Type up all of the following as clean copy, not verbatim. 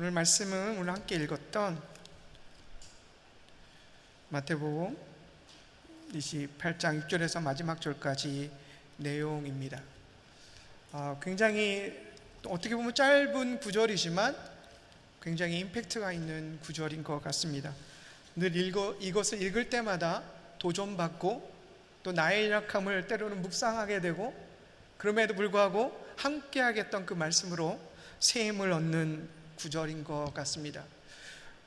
오늘 말씀은 오늘 함께 읽었던 마태복음 28장 6절에서 마지막 절까지 내용입니다. 굉장히 어떻게 보면 짧은 구절이지만 굉장히 임팩트가 있는 구절인 것 같습니다. 늘 이것을 읽을 때마다 도전받고 또 나의 약함을 때로는 묵상하게 되고, 그럼에도 불구하고 함께 하겠던 그 말씀으로 새 힘을 얻는 구절인 것 같습니다.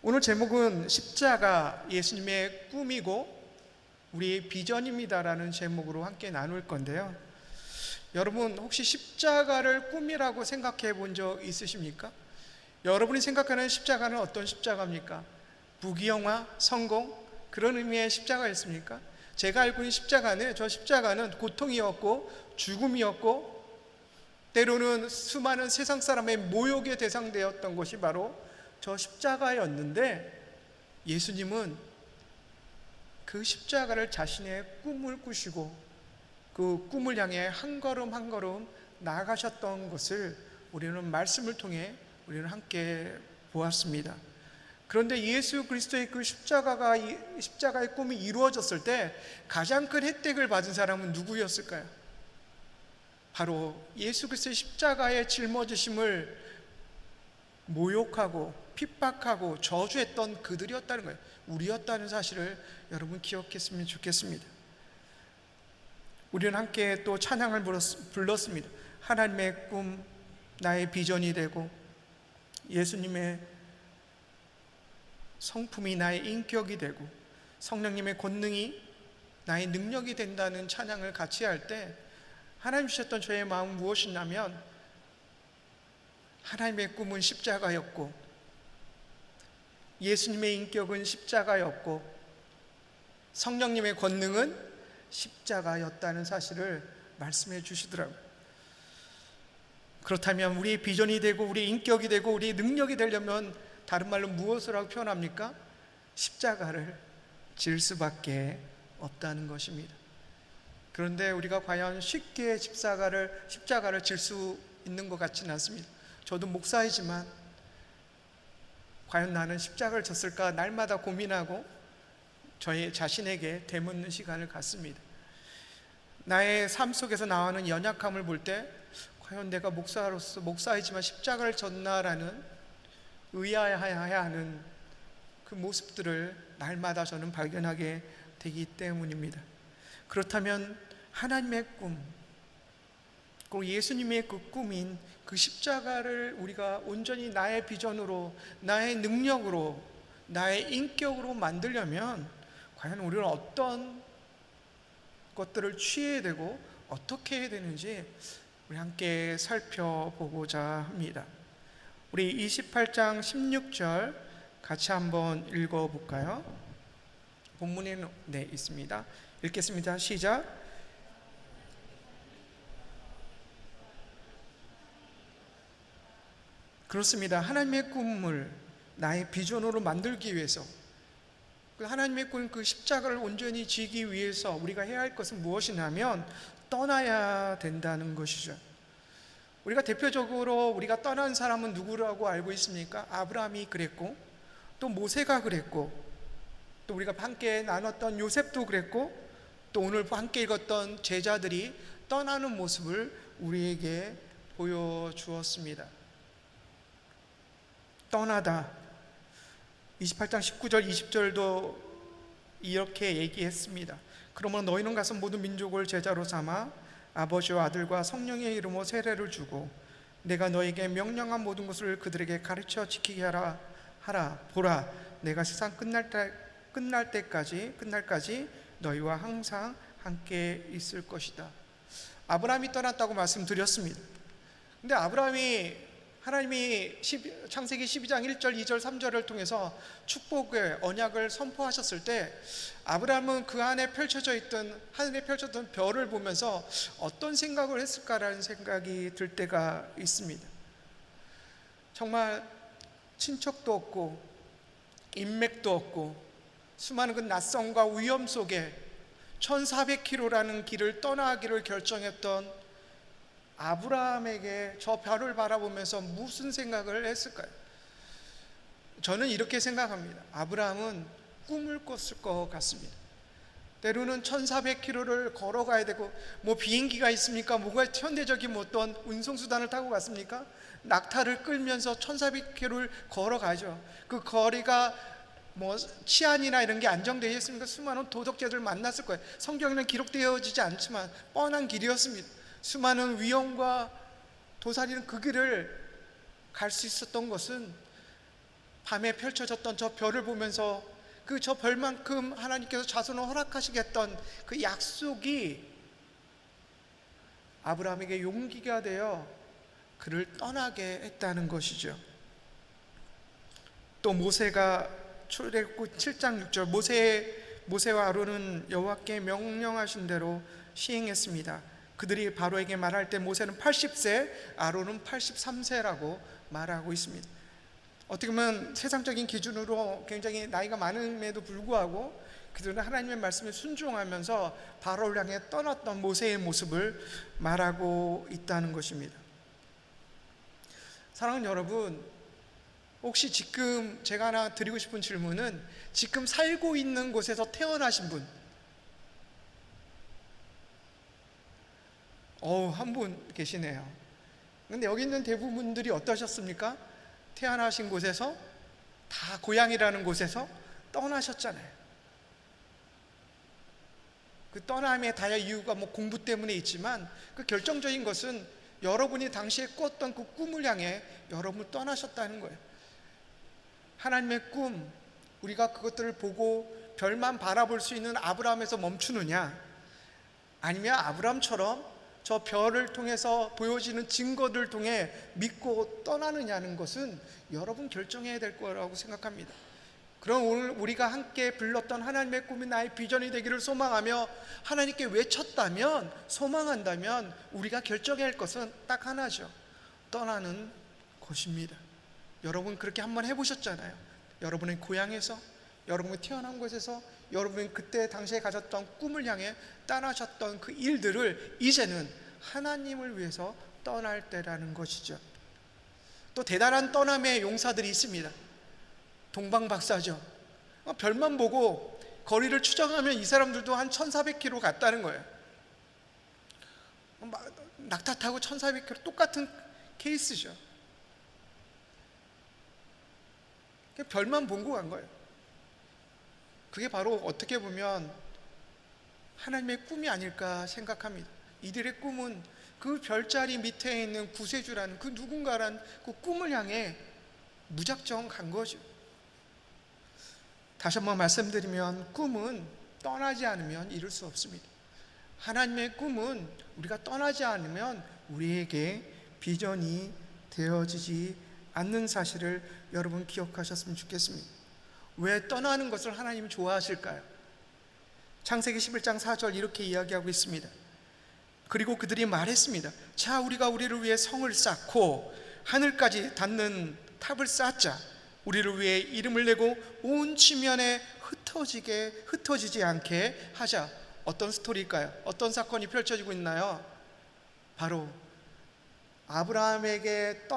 오늘 제목은 십자가, 예수님의 꿈이고 우리의 비전입니다라는 제목으로 함께 나눌 건데요. 여러분, 혹시 십자가를 꿈이라고 생각해 본 적 있으십니까? 여러분이 생각하는 십자가는 어떤 십자가입니까? 부귀영화, 성공, 그런 의미의 십자가였습니까? 제가 알고 있는 십자가는 고통이었고 죽음이었고 때로는 수많은 세상 사람의 모욕의 대상되었던 것이 바로 저 십자가였는데, 예수님은 그 십자가를 자신의 꿈을 꾸시고 그 꿈을 향해 한 걸음 한 걸음 나아가셨던 것을 우리는 말씀을 통해 우리는 함께 보았습니다. 그런데 예수 그리스도의 그 십자가의 꿈이 이루어졌을 때 가장 큰 혜택을 받은 사람은 누구였을까요? 바로 예수 그리스도의 십자가에 짊어지심을 모욕하고 핍박하고 저주했던 그들이었다는 거예요. 우리였다는 사실을 여러분 기억했으면 좋겠습니다. 우리는 함께 또 찬양을 불렀습니다. 하나님의 꿈 나의 비전이 되고 예수님의 성품이 나의 인격이 되고 성령님의 권능이 나의 능력이 된다는 찬양을 같이 할 때 하나님 주셨던 저의 마음은 무엇이냐면, 하나님의 꿈은 십자가였고 예수님의 인격은 십자가였고 성령님의 권능은 십자가였다는 사실을 말씀해 주시더라고요. 그렇다면 우리의 비전이 되고 우리의 인격이 되고 우리의 능력이 되려면 다른 말로 무엇을 하고 표현합니까? 십자가를 질 수밖에 없다는 것입니다. 그런데 우리가 과연 쉽게 십자가를 질 수 있는 것 같지는 않습니다. 저도 목사이지만 과연 나는 십자가를 졌을까 날마다 고민하고 저의 자신에게 되묻는 시간을 갖습니다. 나의 삶 속에서 나오는 연약함을 볼 때 과연 내가 목사이지만 십자가를 졌나라는 의아해야 하는 그 모습들을 날마다 저는 발견하게 되기 때문입니다. 그렇다면 하나님의 꿈, 그리고 예수님의 그 꿈인 그 십자가를 우리가 온전히 나의 비전으로, 나의 능력으로, 나의 인격으로 만들려면 과연 우리는 어떤 것들을 취해야 되고 어떻게 해야 되는지 우리 함께 살펴보고자 합니다. 우리 28장 16절 같이 한번 읽어볼까요? 본문에 있습니다. 읽겠습니다. 시작. 그렇습니다. 하나님의 꿈을 나의 비전으로 만들기 위해서, 하나님의 꿈 그 십자가를 온전히 지기 위해서 우리가 해야 할 것은 무엇이냐면 떠나야 된다는 것이죠. 우리가 대표적으로 우리가 떠난 사람은 누구라고 알고 있습니까? 아브라함이 그랬고 또 모세가 그랬고 또 우리가 함께 나눴던 요셉도 그랬고 또 오늘 함께 읽었던 제자들이 떠나는 모습을 우리에게 보여주었습니다. 떠나다. 28장 19절 20절도 이렇게 얘기했습니다. 그러므로 너희는 가서 모든 민족을 제자로 삼아 아버지와 아들과 성령의 이름으로 세례를 주고 내가 너에게 명령한 모든 것을 그들에게 가르쳐 지키게 하라. 보라, 내가 세상 끝날 때까지 너희와 항상 함께 있을 것이다. 아브라함이 떠났다고 말씀드렸습니다. 근데 하나님이 창세기 12장 1절, 2절, 3절을 통해서 축복의 언약을 선포하셨을 때 아브라함은 그 안에 하늘에 펼쳐졌던 별을 보면서 어떤 생각을 했을까라는 생각이 들 때가 있습니다. 정말 친척도 없고 인맥도 없고 수많은 그 낯섦과 위험 속에 1400km라는 길을 떠나기를 결정했던 아브라함에게 저 별을 바라보면서 무슨 생각을 했을까요? 저는 이렇게 생각합니다. 아브라함은 꿈을 꿨을 것 같습니다. 때로는 1400km를 걸어가야 되고, 뭐 비행기가 있습니까? 뭐가 현대적인 어떤 운송수단을 타고 갔습니까? 낙타를 끌면서 1400km를 걸어가죠. 그 거리가 뭐 치안이나 이런 게 안정되어 있습니까? 수많은 도덕자들 만났을 거예요. 성경에는 기록되어지지 않지만 뻔한 길이었습니다. 수많은 위험과 도사리는 그 길을 갈 수 있었던 것은 밤에 펼쳐졌던 저 별을 보면서 그 저 별만큼 하나님께서 자손을 허락하시겠던 그 약속이 아브라함에게 용기가 되어 그를 떠나게 했다는 것이죠. 또 모세가 출애굽기 7장 6절, 모세와 아론은 여호와께 명령하신 대로 시행했습니다. 그들이 바로에게 말할 때 모세는 80세, 아론은 83세라고 말하고 있습니다. 어떻게 보면 세상적인 기준으로 굉장히 나이가 많음에도 불구하고 그들은 하나님의 말씀에 순종하면서 바로를 향해 떠났던 모세의 모습을 말하고 있다는 것입니다. 사랑하는 여러분, 혹시 지금 제가 하나 드리고 싶은 질문은, 지금 살고 있는 곳에서 태어나신 분, 한 분 계시네요. 근데 여기 있는 대부분들이 어떠셨습니까? 태어나신 곳에서, 다 고향이라는 곳에서 떠나셨잖아요. 그 떠남의 다양한 이유가 뭐 공부 때문에 있지만, 그 결정적인 것은 여러분이 당시에 꿨던 그 꿈을 향해 여러분을 떠나셨다는 거예요. 하나님의 꿈, 우리가 그것들을 보고 별만 바라볼 수 있는 아브라함에서 멈추느냐, 아니면 아브라함처럼 저 별을 통해서 보여지는 증거들을 통해 믿고 떠나느냐는 것은 여러분 결정해야 될 거라고 생각합니다. 그럼 오늘 우리가 함께 불렀던 하나님의 꿈이 나의 비전이 되기를 소망하며 하나님께 외쳤다면, 소망한다면 우리가 결정해야 할 것은 딱 하나죠. 떠나는 것입니다. 여러분 그렇게 한번 해보셨잖아요. 여러분의 고향에서, 여러분이 태어난 곳에서, 여러분이 그때 당시에 가졌던 꿈을 향해 떠나셨던 그 일들을 이제는 하나님을 위해서 떠날 때라는 것이죠. 또 대단한 떠남의 용사들이 있습니다. 동방박사죠. 별만 보고 거리를 추정하면 이 사람들도 한 1400km 갔다는 거예요. 낙타 타고 1400km, 똑같은 케이스죠. 별만 보고 간 거예요. 그게 바로 어떻게 보면 하나님의 꿈이 아닐까 생각합니다. 이들의 꿈은 그 별자리 밑에 있는 구세주라는 그 누군가란 그 꿈을 향해 무작정 간 거죠. 다시 한번 말씀드리면, 꿈은 떠나지 않으면 이룰 수 없습니다. 하나님의 꿈은 우리가 떠나지 않으면 우리에게 비전이 되어지지 않는 사실을 여러분 기억하셨으면 좋겠습니다. 왜 떠나는 것을 하나님이 좋아하실까요? 창세기 11장 4절 이렇게 이야기하고 있습니다. 그리고 그들이 말했습니다. 자, 우리가 우리를 위해 성을 쌓고 하늘까지 닿는 탑을 쌓자. 우리를 위해 이름을 내고 온 지면에 흩어지지 않게 하자. 어떤 스토리일까요? 어떤 사건이 펼쳐지고 있나요? 바로 아브라함에게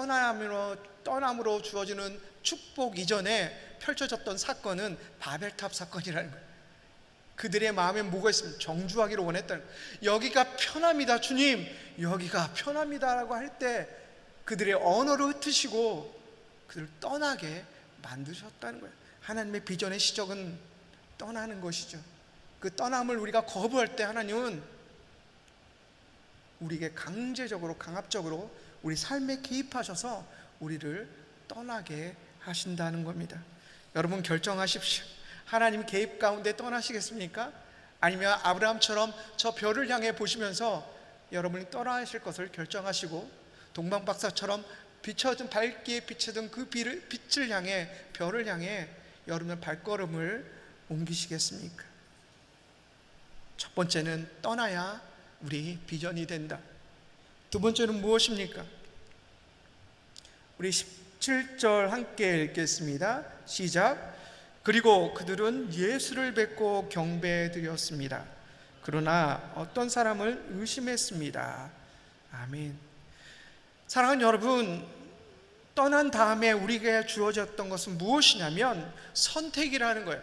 떠남으로 주어지는 축복 이전에 펼쳐졌던 사건은 바벨탑 사건이라는 거예요. 그들의 마음에 뭐가 있습니까? 정주하기를 원했다는 거예요. 여기가 편합니다, 주님, 여기가 편합니다라고 할 때 그들의 언어를 흩으시고 그들을 떠나게 만드셨다는 거예요. 하나님의 비전의 시작은 떠나는 것이죠. 그 떠남을 우리가 거부할 때 하나님은 우리에게 강제적으로, 강압적으로 우리 삶에 개입하셔서 우리를 떠나게 하신다는 겁니다. 여러분 결정하십시오. 하나님 개입 가운데 떠나시겠습니까? 아니면 아브라함처럼 저 별을 향해 보시면서 여러분이 떠나실 것을 결정하시고, 동방박사처럼 밝게 비치던 그 빛을 향해, 별을 향해 여러분의 발걸음을 옮기시겠습니까? 첫 번째는 떠나야 우리 비전이 된다. 두 번째는 무엇입니까? 우리 17절 함께 읽겠습니다. 시작. 그리고 그들은 예수를 뵙고 경배드렸습니다. 그러나 어떤 사람을 의심했습니다. 아멘. 사랑하는 여러분, 떠난 다음에 우리에게 주어졌던 것은 무엇이냐면 선택이라는 거예요.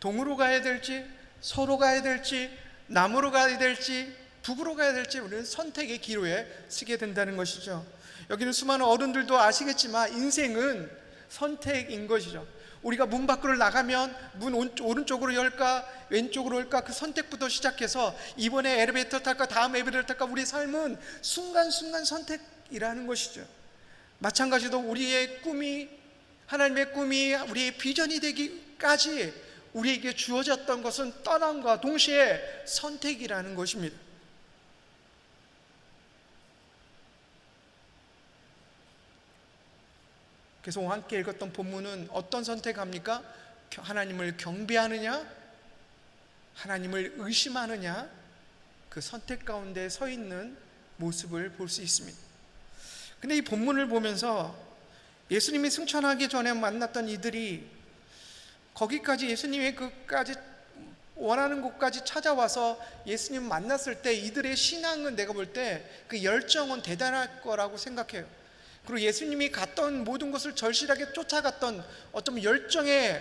동으로 가야 될지, 서로 가야 될지, 남으로 가야 될지, 북으로 가야 될지 우리는 선택의 기로에 서게 된다는 것이죠. 여기는 수많은 어른들도 아시겠지만 인생은 선택인 것이죠. 우리가 문 밖으로 나가면 문 오른쪽으로 열까 왼쪽으로 열까, 그 선택부터 시작해서 이번에 엘리베이터 탈까 다음 엘리베이터 탈까, 우리 삶은 순간순간 선택이라는 것이죠. 마찬가지로 우리의 꿈이, 하나님의 꿈이 우리의 비전이 되기까지 우리에게 주어졌던 것은 떠남과 동시에 선택이라는 것입니다. 그래서 함께 읽었던 본문은 어떤 선택합니까? 하나님을 경배하느냐, 하나님을 의심하느냐, 그 선택 가운데 서 있는 모습을 볼 수 있습니다. 근데 이 본문을 보면서 예수님이 승천하기 전에 만났던 이들이 거기까지, 예수님의 그까지 원하는 곳까지 찾아와서 예수님 만났을 때 이들의 신앙은, 내가 볼 때 그 열정은 대단할 거라고 생각해요. 그리고 예수님이 갔던 모든 것을 절실하게 쫓아갔던 어쩌면 열정에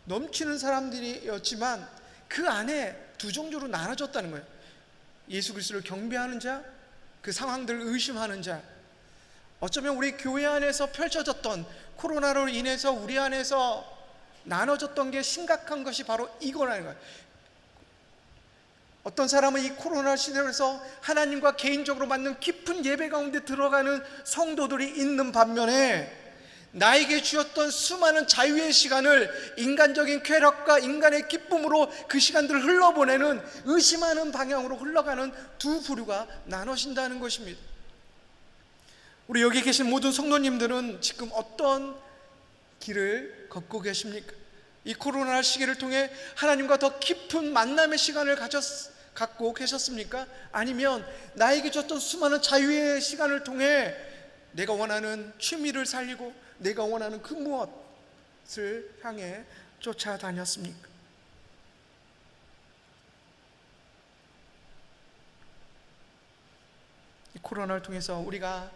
넘치는 사람들이었지만 그 안에 두 종류로 나눠졌다는 거예요. 예수 그리스도를 경배하는 자, 그 상황들을 의심하는 자. 어쩌면 우리 교회 안에서 펼쳐졌던, 코로나로 인해서 우리 안에서 나눠졌던 게 심각한 것이 바로 이거라는 거예요. 어떤 사람은 이 코로나 시대에서 하나님과 개인적으로 맞는 깊은 예배 가운데 들어가는 성도들이 있는 반면에, 나에게 주었던 수많은 자유의 시간을 인간적인 쾌락과 인간의 기쁨으로 그 시간들을 흘러보내는, 의심하는 방향으로 흘러가는 두 부류가 나눠진다는 것입니다. 우리 여기 계신 모든 성도님들은 지금 어떤 길을 걷고 계십니까? 이 코로나 시기를 통해 하나님과 더 깊은 만남의 시간을 갖고 계셨습니까? 아니면 나에게 줬던 수많은 자유의 시간을 통해 내가 원하는 취미를 살리고 내가 원하는 그 무엇을 향해 쫓아다녔습니까? 이 코로나를 통해서 우리가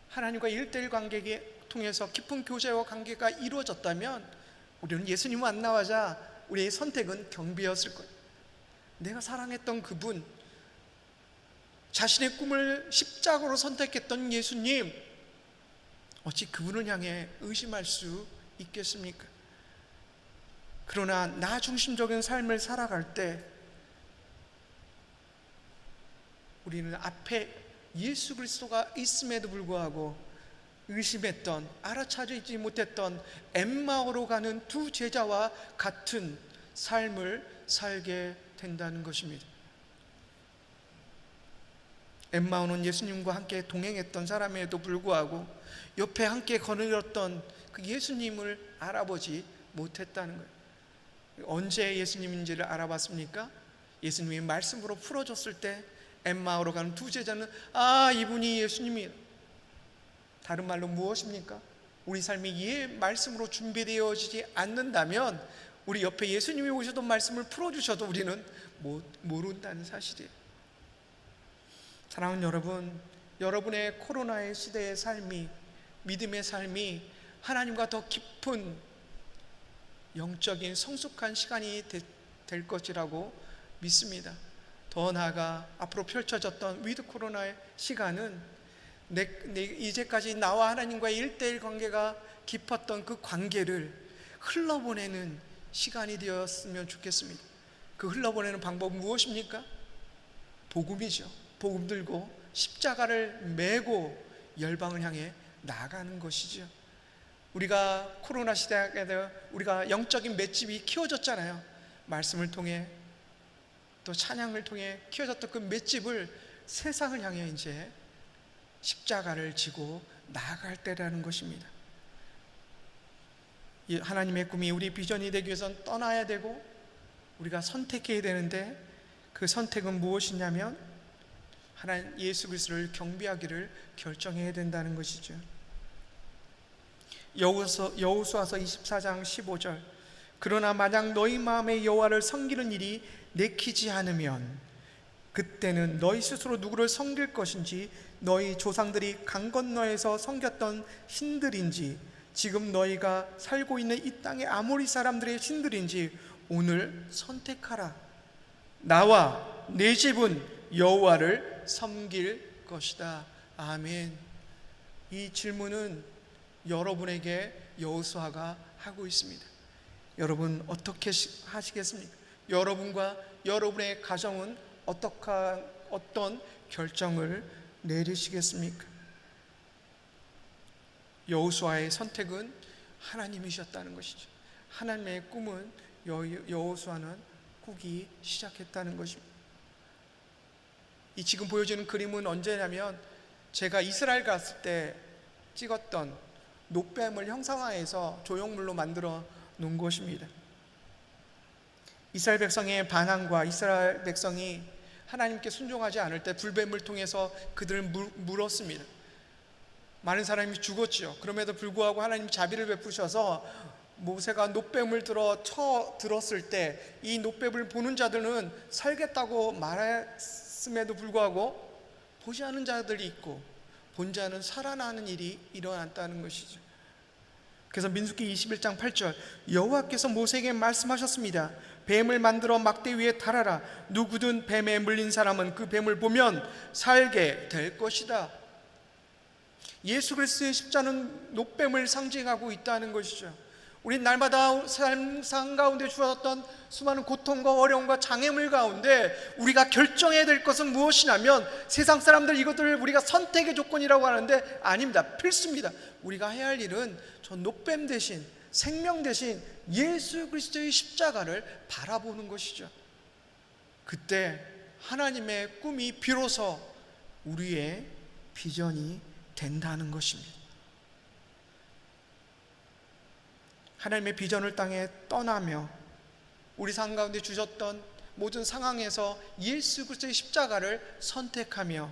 하나님과 1:1 관계에 통해서 깊은 교제와 관계가 이루어졌다면 우리는 예수님 만나자 우리의 선택은 경배였을 거예요. 내가 사랑했던 그분, 자신의 꿈을 십자가로 선택했던 예수님, 어찌 그분을 향해 의심할 수 있겠습니까? 그러나 나 중심적인 삶을 살아갈 때 우리는 앞에 예수 그리스도가 있음에도 불구하고 의심했던, 알아차리지 못했던 엠마오로 가는 두 제자와 같은 삶을 살게 된다는 것입니다. 엠마오는 예수님과 함께 동행했던 사람에도 불구하고 옆에 함께 거느렸던 그 예수님을 알아보지 못했다는 거예요. 언제 예수님인지를 알아봤습니까? 예수님이 말씀으로 풀어줬을 때 엠마오로 가는 두 제자는 이분이 예수님이에요. 다른 말로 무엇입니까? 우리 삶이 이 말씀으로 준비되어지지 않는다면 우리 옆에 예수님이 오셔도 말씀을 풀어주셔도 우리는 모른다는 사실이에요. 사랑하는 여러분, 여러분의 코로나의 시대의 삶이, 믿음의 삶이 하나님과 더 깊은 영적인 성숙한 시간이 될 것이라고 믿습니다. 더 나아가 앞으로 펼쳐졌던 위드 코로나의 시간은 이제까지 나와 하나님과의 1:1 관계가 깊었던 그 관계를 흘러보내는 시간이 되었으면 좋겠습니다. 그 흘러보내는 방법은 무엇입니까? 복음이죠. 복음 들고 십자가를 메고 열방을 향해 나아가는 것이죠. 우리가 코로나 시대에 우리가 영적인 맷집이 키워졌잖아요. 말씀을 통해 또 찬양을 통해 키워졌던 그 맷집을 세상을 향해 이제 십자가를 지고 나아갈 때라는 것입니다. 하나님의 꿈이 우리 비전이 되기 위해서는 떠나야 되고 우리가 선택해야 되는데, 그 선택은 무엇이냐면 하나님 예수 그리스도를 경배하기를 결정해야 된다는 것이죠. 여호수아서 24장 15절, 그러나 만약 너희 마음에 여호와를 섬기는 일이 내키지 않으면 그때는 너희 스스로 누구를 섬길 것인지, 너희 조상들이 강 건너에서 섬겼던 신들인지, 지금 너희가 살고 있는 이 땅의 아모리 사람들의 신들인지 오늘 선택하라. 나와 내 집은 여호와를 섬길 것이다. 아멘. 이 질문은 여러분에게 여호수아가 하고 있습니다. 여러분 어떻게 하시겠습니까? 여러분과 여러분의 가정은 어떤 결정을 내리시겠습니까? 여호수아의 선택은 하나님이셨다는 것이죠. 하나님의 꿈은 여호수아는 꾸기 시작했다는 것입니다. 이 지금 보여지는 그림은 언제냐면 제가 이스라엘 갔을 때 찍었던 놋뱀을 형상화해서 조형물로 만들어 놓은 것입니다. 이스라엘 백성의 반항과 이스라엘 백성이 하나님께 순종하지 않을 때 불뱀을 통해서 그들을 물었습니다. 많은 사람이 죽었죠. 그럼에도 불구하고 하나님 자비를 베푸셔서 모세가 놋뱀을 들었을 때 이 놋뱀을 보는 자들은 살겠다고 말했음에도 불구하고 보지 않은 자들이 있고 본 자는 살아나는 일이 일어났다는 것이죠. 그래서 민수기 21장 8절, 여호와께서 모세에게 말씀하셨습니다. 뱀을 만들어 막대 위에 달아라. 누구든 뱀에 물린 사람은 그 뱀을 보면 살게 될 것이다. 예수 그리스도의 십자는 놋뱀을 상징하고 있다는 것이죠. 우리 날마다 삶 가운데 주어졌던 수많은 고통과 어려움과 장애물 가운데 우리가 결정해야 될 것은 무엇이냐면, 세상 사람들 이것들을 우리가 선택의 조건이라고 하는데 아닙니다. 필수입니다. 우리가 해야 할 일은 저 놋뱀 대신, 생명 대신 예수 그리스도의 십자가를 바라보는 것이죠. 그때 하나님의 꿈이 비로소 우리의 비전이 된다는 것입니다. 하나님의 비전을 땅에 떠나며 우리 삶 가운데 주셨던 모든 상황에서 예수 그리스도의 십자가를 선택하며,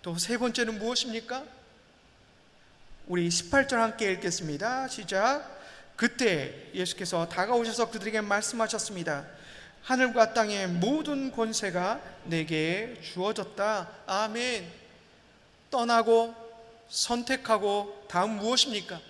또 세 번째는 무엇입니까? 우리 18절 함께 읽겠습니다. 시작. 그때 예수께서 다가오셔서 그들에게 말씀하셨습니다. 하늘과 땅의 모든 권세가 내게 주어졌다. 아멘. 떠나고 선택하고 다음 무엇입니까?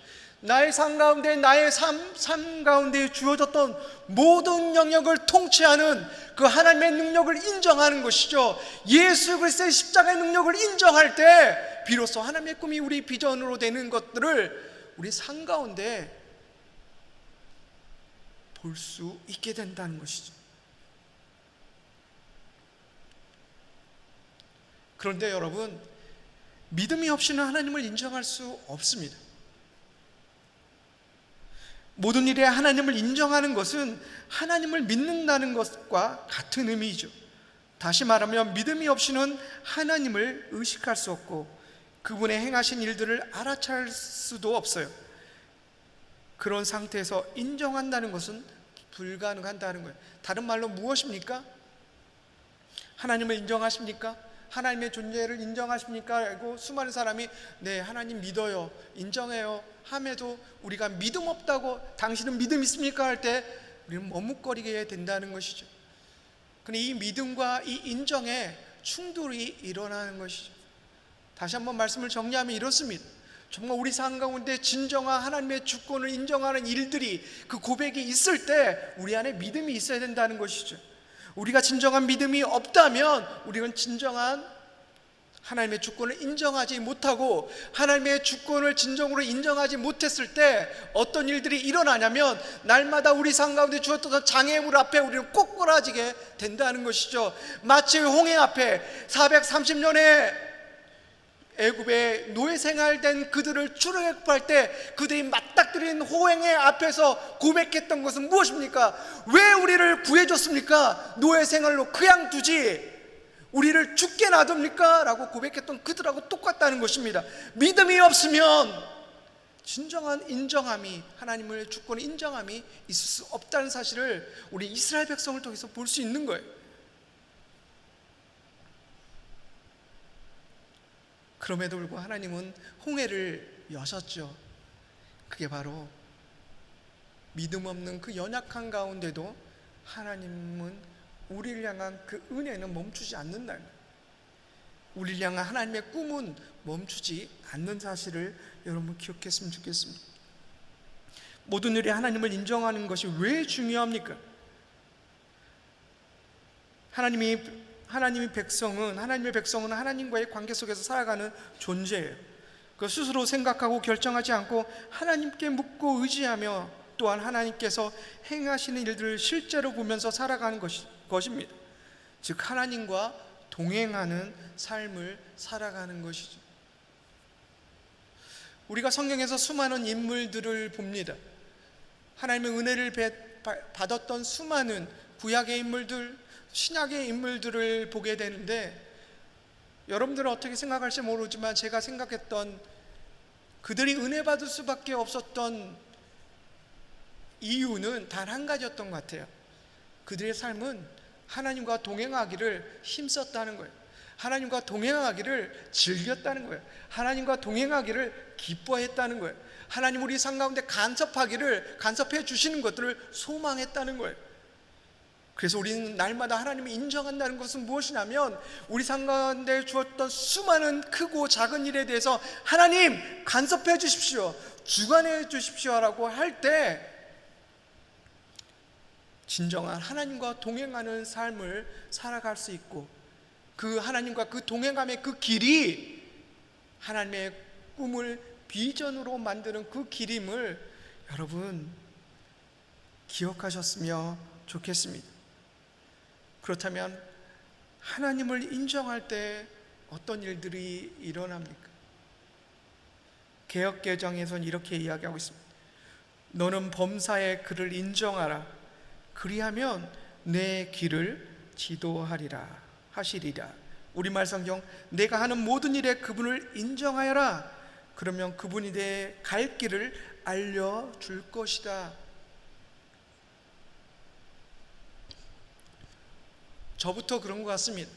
나의 삶 가운데, 나의 삶 가운데 주어졌던 모든 영역을 통치하는 그 하나님의 능력을 인정하는 것이죠. 예수 그리스도의 십자가의 능력을 인정할 때 비로소 하나님의 꿈이 우리 비전으로 되는 것들을 우리 삶 가운데 볼 수 있게 된다는 것이죠. 그런데 여러분, 믿음이 없이는 하나님을 인정할 수 없습니다. 모든 일에 하나님을 인정하는 것은 하나님을 믿는다는 것과 같은 의미이죠. 다시 말하면 믿음이 없이는 하나님을 의식할 수 없고 그분의 행하신 일들을 알아챌 수도 없어요. 그런 상태에서 인정한다는 것은 불가능하다는 거예요. 다른 말로 무엇입니까? 하나님을 인정하십니까? 하나님의 존재를 인정하십니까? 라고 수많은 사람이 네, 하나님 믿어요, 인정해요 함에도 우리가 믿음 없다고, 당신은 믿음 있습니까? 할 때 우리는 머뭇거리게 된다는 것이죠. 근데 이 믿음과 이 인정에 충돌이 일어나는 것이죠. 다시 한번 말씀을 정리하면 이렇습니다. 정말 우리 삶 가운데 진정한 하나님의 주권을 인정하는 일들이, 그 고백이 있을 때 우리 안에 믿음이 있어야 된다는 것이죠. 우리가 진정한 믿음이 없다면 우리는 진정한 하나님의 주권을 인정하지 못하고, 하나님의 주권을 진정으로 인정하지 못했을 때 어떤 일들이 일어나냐면 날마다 우리 삶 가운데 주었던 장애물 앞에 우리는 꼬꾸라지게 된다는 것이죠. 마치 홍해 앞에 430년의 애굽의 노예 생활된 그들을 출애굽할 때 그들이 맞닥뜨린 호행의 앞에서 고백했던 것은 무엇입니까? 왜 우리를 구해줬습니까? 노예 생활로 그냥 두지 우리를 죽게 놔둡니까? 라고 고백했던 그들하고 똑같다는 것입니다. 믿음이 없으면 진정한 인정함이, 하나님의 주권의 인정함이 있을 수 없다는 사실을 우리 이스라엘 백성을 통해서 볼 수 있는 거예요. 그럼에도 불구하고 하나님은 홍해를 여셨죠. 그게 바로 믿음 없는 그 연약한 가운데도 하나님은 우리를 향한 그 은혜는 멈추지 않는다는 거예요. 우리를 향한 하나님의 꿈은 멈추지 않는 사실을 여러분 기억했으면 좋겠습니다. 모든 일에 하나님을 인정하는 것이 왜 중요합니까? 하나님의 백성은 하나님과의 관계 속에서 살아가는 존재예요. 그 스스로 생각하고 결정하지 않고 하나님께 묻고 의지하며 또한 하나님께서 행하시는 일들을 실제로 보면서 살아가는 것입니다. 즉 하나님과 동행하는 삶을 살아가는 것이죠. 우리가 성경에서 수많은 인물들을 봅니다. 하나님의 은혜를 받았던 수많은 구약의 인물들, 신약의 인물들을 보게 되는데, 여러분들은 어떻게 생각할지 모르지만 제가 생각했던 그들이 은혜 받을 수밖에 없었던 이유는 단 한 가지였던 것 같아요. 그들의 삶은 하나님과 동행하기를 힘썼다는 거예요. 하나님과 동행하기를 즐겼다는 거예요. 하나님과 동행하기를 기뻐했다는 거예요. 하나님 우리 삶 가운데 간섭해 주시는 것들을 소망했다는 거예요. 그래서 우리는 날마다 하나님을 인정한다는 것은 무엇이냐면, 우리 삶 가운데 주었던 수많은 크고 작은 일에 대해서 하나님 간섭해 주십시오, 주관해 주십시오라고 할 때 진정한 하나님과 동행하는 삶을 살아갈 수 있고, 그 하나님과 그 동행함의 그 길이 하나님의 꿈을 비전으로 만드는 그 길임을 여러분 기억하셨으면 좋겠습니다. 그렇다면 하나님을 인정할 때 어떤 일들이 일어납니까? 개역개정에서는 이렇게 이야기하고 있습니다. 너는 범사의 그를 인정하라. 그리하면 내 길을 지도하리라 하시리라. 우리말 성경, 내가 하는 모든 일에 그분을 인정하여라. 그러면 그분이 내 갈 길을 알려줄 것이다. 저부터 그런 것 같습니다.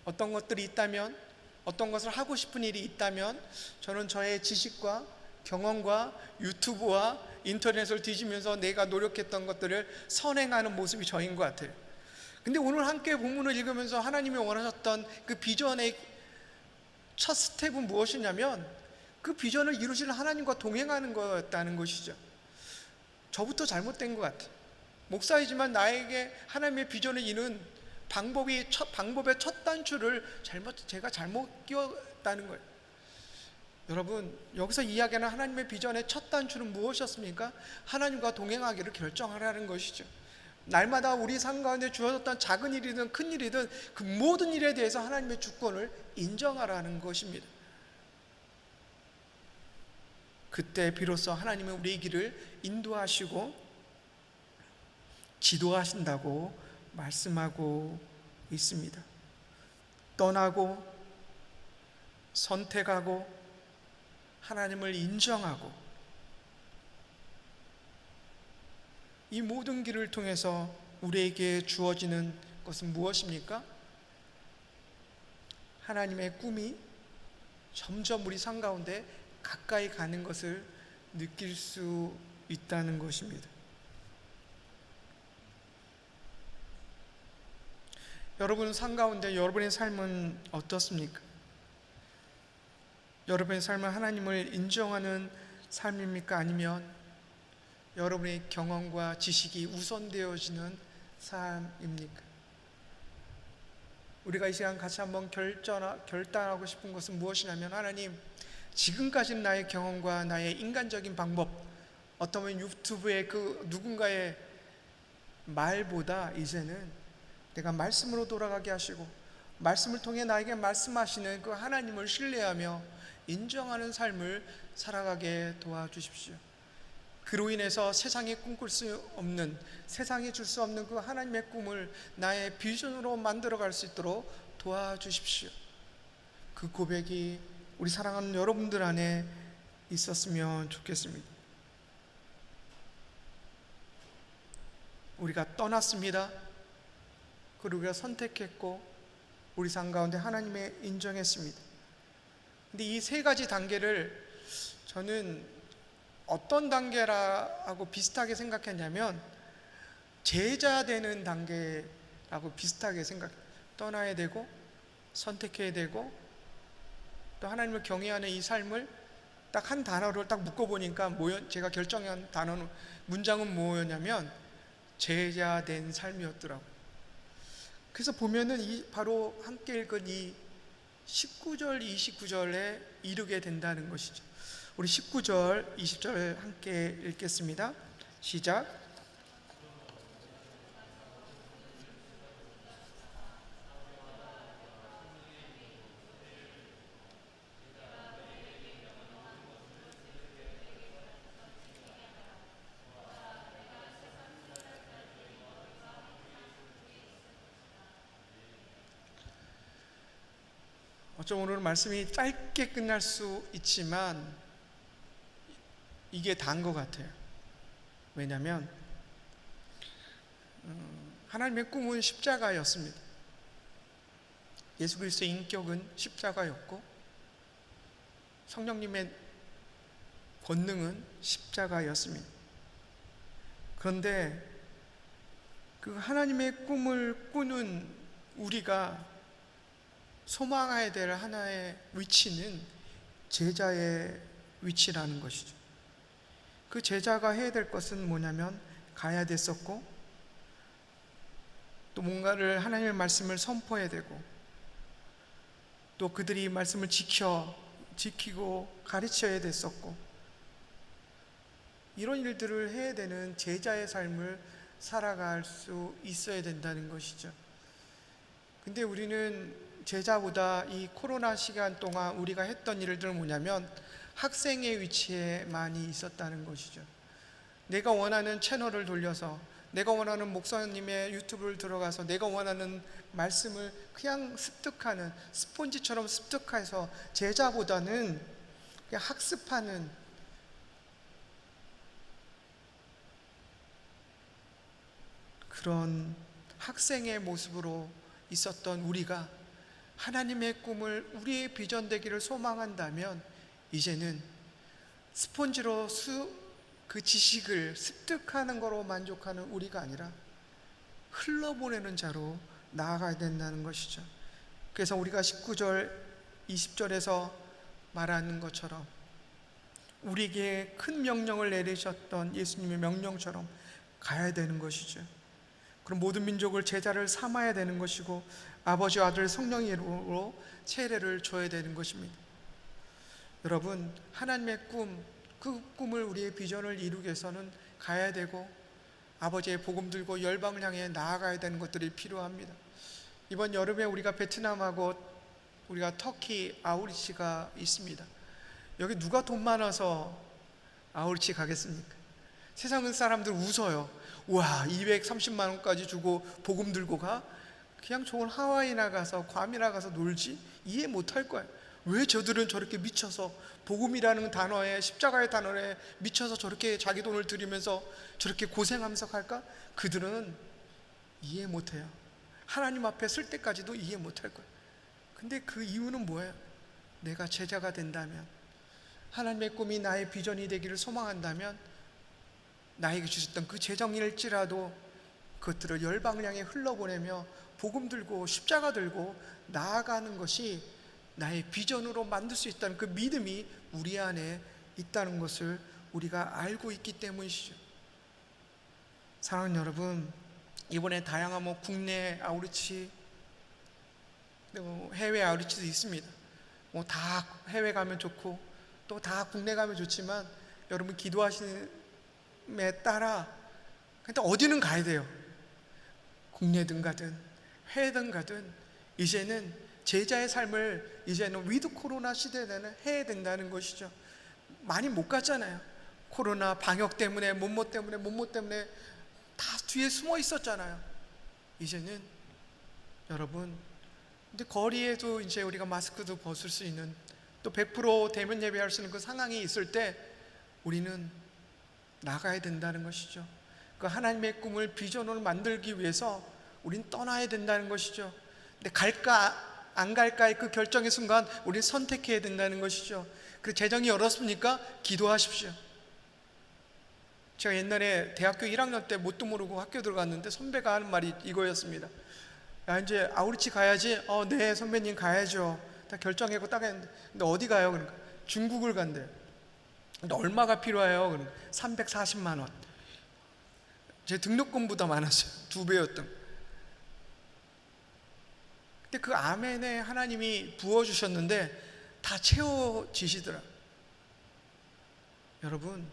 어떤 것들이 있다면, 어떤 것을 하고 싶은 일이 있다면 저는 저의 지식과 경험과 유튜브와 인터넷을 뒤지면서 내가 노력했던 것들을 선행하는 모습이 저인 것 같아요. 근데 오늘 함께 본문을 읽으면서 하나님이 원하셨던 그 비전의 첫 스텝은 무엇이냐면, 그 비전을 이루실 하나님과 동행하는 거였다는 것이죠. 저부터 잘못된 것 같아요. 목사이지만 나에게 하나님의 비전을 이루는 방법의 첫 단추를 제가 잘못 끼웠다는 거예요. 여러분, 여기서 이야기하는 하나님의 비전의 첫 단추는 무엇이었습니까? 하나님과 동행하기를 결정하라는 것이죠. 날마다 우리 삶 가운데 주어졌던 작은 일이든 큰 일이든 그 모든 일에 대해서 하나님의 주권을 인정하라는 것입니다. 그때 비로소 하나님은 우리의 길을 인도하시고 지도하신다고 말씀하고 있습니다. 떠나고 선택하고 하나님을 인정하고 이 모든 길을 통해서 우리에게 주어지는 것은 무엇입니까? 하나님의 꿈이 점점 우리 삶 가운데 가까이 가는 것을 느낄 수 있다는 것입니다. 여러분 삶 가운데 여러분의 삶은 어떻습니까? 여러분의 삶은 하나님을 인정하는 삶입니까? 아니면 여러분의 경험과 지식이 우선되어지는 삶입니까? 우리가 이 시간 같이 한번 결단하고 싶은 것은 무엇이냐면, 하나님, 지금까지는 나의 경험과 나의 인간적인 방법, 어쩌면 유튜브의 그 누군가의 말보다 이제는 내가 말씀으로 돌아가게 하시고 말씀을 통해 나에게 말씀하시는 그 하나님을 신뢰하며 인정하는 삶을 살아가게 도와주십시오. 그로 인해서 세상에 꿈꿀 수 없는, 세상에 줄 수 없는 그 하나님의 꿈을 나의 비전으로 만들어갈 수 있도록 도와주십시오. 그 고백이 우리 사랑하는 여러분들 안에 있었으면 좋겠습니다. 우리가 떠났습니다. 그리고 우리가 선택했고 우리 삶 가운데 하나님의 인정했습니다. 근데 이 세 가지 단계를 저는 어떤 단계라고 비슷하게 생각했냐면, 제자 되는 단계, 라고 비슷하게 떠나야 되고 선택해야 되고, 또 하나님을 경외하는 이 삶을 딱 한 단어로 딱 묶어보니까 제가 결정한 단어는, 문장은 뭐였냐면 제자된 삶이었더라고요. 그래서 보면은 바로 함께 읽은 이 19절 29절에 이르게 된다는 것이죠. 우리 19절 20절 함께 읽겠습니다. 시작. 어쩜 오늘 말씀이 짧게 끝날 수 있지만 이게 다인 것 같아요. 왜냐하면 하나님의 꿈은 십자가였습니다. 예수 그리스도의 인격은 십자가였고 성령님의 권능은 십자가였습니다. 그런데 그 하나님의 꿈을 꾸는 우리가 소망해야 될 하나의 위치는 제자의 위치라는 것이죠. 그 제자가 해야 될 것은 뭐냐면 가야 됐었고, 또 뭔가를 하나님의 말씀을 선포해야 되고, 또 그들이 말씀을 지키고 가르쳐야 됐었고, 이런 일들을 해야 되는 제자의 삶을 살아갈 수 있어야 된다는 것이죠. 근데 우리는 제자보다 이 코로나 시간 동안 우리가 했던 일들은 뭐냐면 학생의 위치에 많이 있었다는 것이죠. 내가 원하는 채널을 돌려서, 내가 원하는 목사님의 유튜브를 들어가서 내가 원하는 말씀을 그냥 습득하는, 스폰지처럼 습득해서, 제자보다는 그냥 학습하는 그런 학생의 모습으로 있었던 우리가 하나님의 꿈을, 우리의 비전 되기를 소망한다면 이제는 스폰지로 그 지식을 습득하는 거로 만족하는 우리가 아니라 흘러보내는 자로 나아가야 된다는 것이죠. 그래서 우리가 19절 20절에서 말하는 것처럼 우리에게 큰 명령을 내리셨던 예수님의 명령처럼 가야 되는 것이죠. 그럼 모든 민족을 제자를 삼아야 되는 것이고, 아버지와 아들 성령의 이름으로 세례를 줘야 되는 것입니다. 여러분, 하나님의 꿈, 그 꿈을, 우리의 비전을 이루기 위해서는 가야 되고 아버지의 복음 들고 열방을 향해 나아가야 되는 것들이 필요합니다. 이번 여름에 우리가 베트남하고 우리가 터키 아우리치가 있습니다. 여기 누가 돈 많아서 아우리치 가겠습니까? 세상 사람들 웃어요. 와, 230만 원까지 주고 복음 들고 가? 그냥 좋은 하와이나 가서 괌이나 가서 놀지? 이해 못할 거예요. 왜 저들은 저렇게 미쳐서 복음이라는 단어에, 십자가의 단어에 미쳐서 저렇게 자기 돈을 들이면서 저렇게 고생하면서 갈까? 그들은 이해 못해요. 하나님 앞에 쓸 때까지도 이해 못할 거예요. 근데 그 이유는 뭐예요? 내가 제자가 된다면, 하나님의 꿈이 나의 비전이 되기를 소망한다면, 나에게 주셨던 그 재정일지라도 그것들을 열방을 향해 흘러보내며 복음 들고 십자가 들고 나아가는 것이 나의 비전으로 만들 수 있다는 그 믿음이 우리 안에 있다는 것을 우리가 알고 있기 때문이시죠. 사랑하는 여러분, 이번에 다양한 국내 아우리치, 해외 아우리치도 있습니다. 다 해외 가면 좋고 또 다 국내 가면 좋지만, 여러분 기도하시는 따라 근데 어디는 가야 돼요. 국내든 가든 해외든 가든 이제는 제자의 삶을, 이제는 위드 코로나 시대에는 해야 된다는 것이죠. 많이 못 갔잖아요. 코로나 방역 때문에, 못못 때문에 다 뒤에 숨어 있었잖아요. 이제는 여러분, 근데 거리에도 이제 우리가 마스크도 벗을 수 있는, 또 100% 대면 예배할 수 있는 그 상황이 있을 때 우리는 나가야 된다는 것이죠. 그 하나님의 꿈을, 비전을 만들기 위해서 우린 떠나야 된다는 것이죠. 근데 갈까 안 갈까의 그 결정의 순간 우리는 선택해야 된다는 것이죠. 그 재정이 열었습니까? 기도하십시오. 제가 옛날에 대학교 1학년 때 뭣도 모르고 학교 들어갔는데 선배가 하는 말이 이거였습니다. 야, 이제 아우리치 가야지. 네 선배님 가야죠. 다 결정하고 딱 했는데, 근데 어디 가요? 그러니까 중국을 간대. 근데 얼마가 필요해요? 그러니까 340만 원. 제 등록금보다 많았어요. 2배였던. 근데 그 아멘에 하나님이 부어주셨는데 다 채워지시더라. 여러분,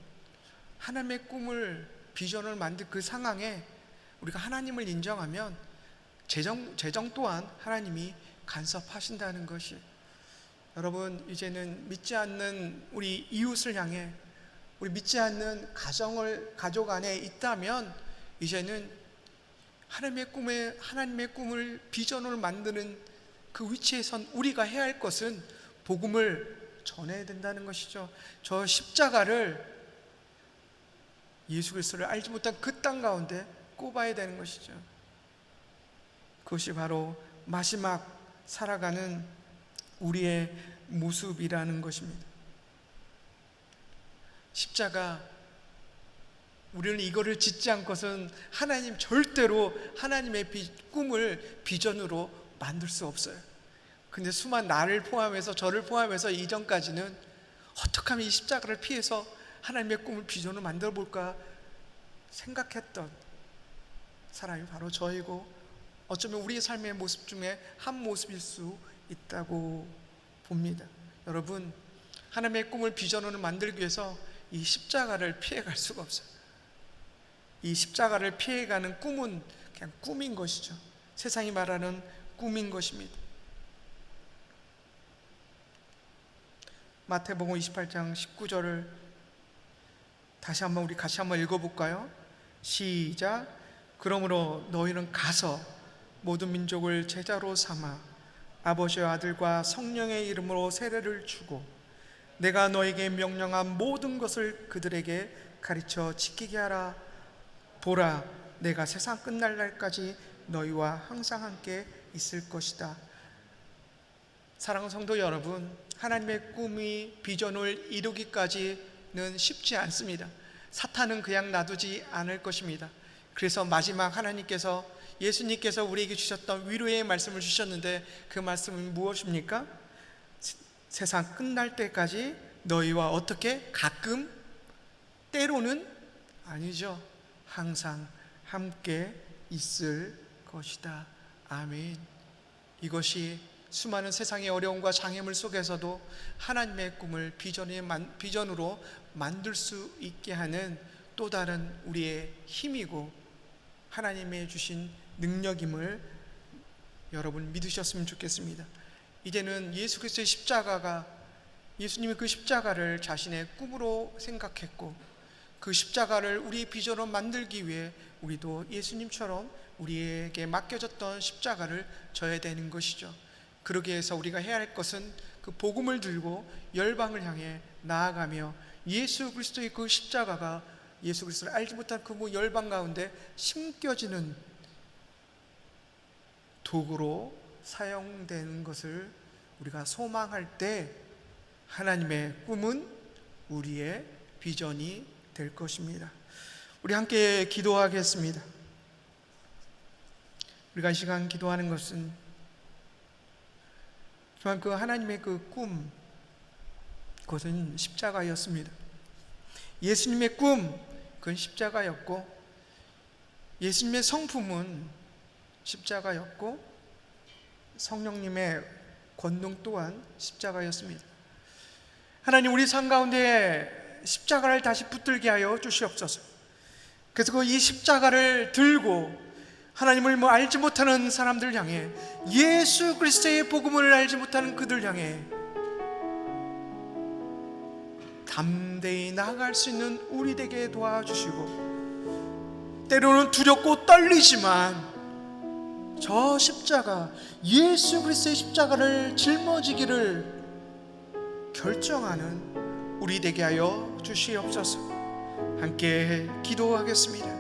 하나님의 꿈을, 비전을 만들 그 상황에 우리가 하나님을 인정하면 재정 또한 하나님이 간섭하신다는 것이, 여러분, 이제는 믿지 않는 우리 이웃을 향해, 우리 믿지 않는 가족 안에 있다면 이제는 하나님의 꿈을, 비전을 만드는 그 위치에선 우리가 해야 할 것은 복음을 전해야 된다는 것이죠. 저 십자가를, 예수 그리스도를 알지 못한 그 땅 가운데 꼽아야 되는 것이죠. 그것이 바로 마지막 살아가는 우리의 모습이라는 것입니다. 십자가, 우리는 이거를 짓지 않고선 하나님, 절대로 하나님의 꿈을 비전으로 만들 수 없어요. 근데 수많은 나를 포함해서, 저를 포함해서 이전까지는 어떻게 하면 이 십자가를 피해서 하나님의 꿈을, 비전을 만들어 볼까 생각했던 사람이 바로 저이고, 어쩌면 우리의 삶의 모습 중에 한 모습일 수 있다고 봅니다. 여러분, 하나님의 꿈을, 비전을 만들기 위해서 이 십자가를 피해갈 수가 없어요. 이 십자가를 피해가는 꿈은 그냥 꿈인 것이죠. 세상이 말하는 꿈인 것입니다. 마태복음 28장 19절을 다시 한번 우리 같이 한번 읽어볼까요? 시작. 그러므로 너희는 가서 모든 민족을 제자로 삼아 아버지와 아들과 성령의 이름으로 세례를 주고 내가 너에게 명령한 모든 것을 그들에게 가르쳐 지키게 하라. 보라, 내가 세상 끝날 날까지 너희와 항상 함께 있을 것이다. 사랑하는 성도 여러분, 하나님의 꿈이, 비전을 이루기까지는 쉽지 않습니다. 사탄은 그냥 놔두지 않을 것입니다. 그래서 마지막 하나님께서, 예수님께서 우리에게 주셨던 위로의 말씀을 주셨는데, 그 말씀은 무엇입니까? 세상 끝날 때까지 너희와 어떻게? 가끔, 때로는 아니죠. 항상 함께 있을 것이다. 아멘. 이것이 수많은 세상의 어려움과 장애물 속에서도 하나님의 꿈을 비전으로 만들 수 있게 하는 또 다른 우리의 힘이고 하나님의 주신 능력임을 여러분 믿으셨으면 좋겠습니다. 이제는 예수 그리스도의 십자가가, 예수님이 그 십자가를 자신의 꿈으로 생각했고 그 십자가를 우리의 비전으로 만들기 위해 우리도 예수님처럼 우리에게 맡겨졌던 십자가를 져야 되는 것이죠. 그러기 위해서 우리가 해야 할 것은 그 복음을 들고 열방을 향해 나아가며 예수 그리스도의 그 십자가가, 예수 그리스도를 알지 못한 그 열방 가운데 심겨지는 도구로 사용되는 것을 우리가 소망할 때 하나님의 꿈은 우리의 비전이 될 것입니다. 우리 함께 기도하겠습니다. 우리가 이 시간 기도하는 것은 또한 그 하나님의 그 꿈, 그것은 십자가였습니다. 예수님의 꿈, 그건 십자가였고 예수님의 성품은 십자가였고 성령님의 권능 또한 십자가였습니다. 하나님, 우리 삶 가운데 십자가를 다시 붙들게 하여 주시옵소서. 그래서 이 십자가를 들고 하나님을 알지 못하는 사람들 향해, 예수 그리스도의 복음을 알지 못하는 그들 향해 담대히 나아갈 수 있는 우리 되게 도와주시고, 때로는 두렵고 떨리지만 저 십자가, 예수 그리스도의 십자가를 짊어지기를 결정하는 우리 되게 하여 주시옵소서. 함께 기도하겠습니다.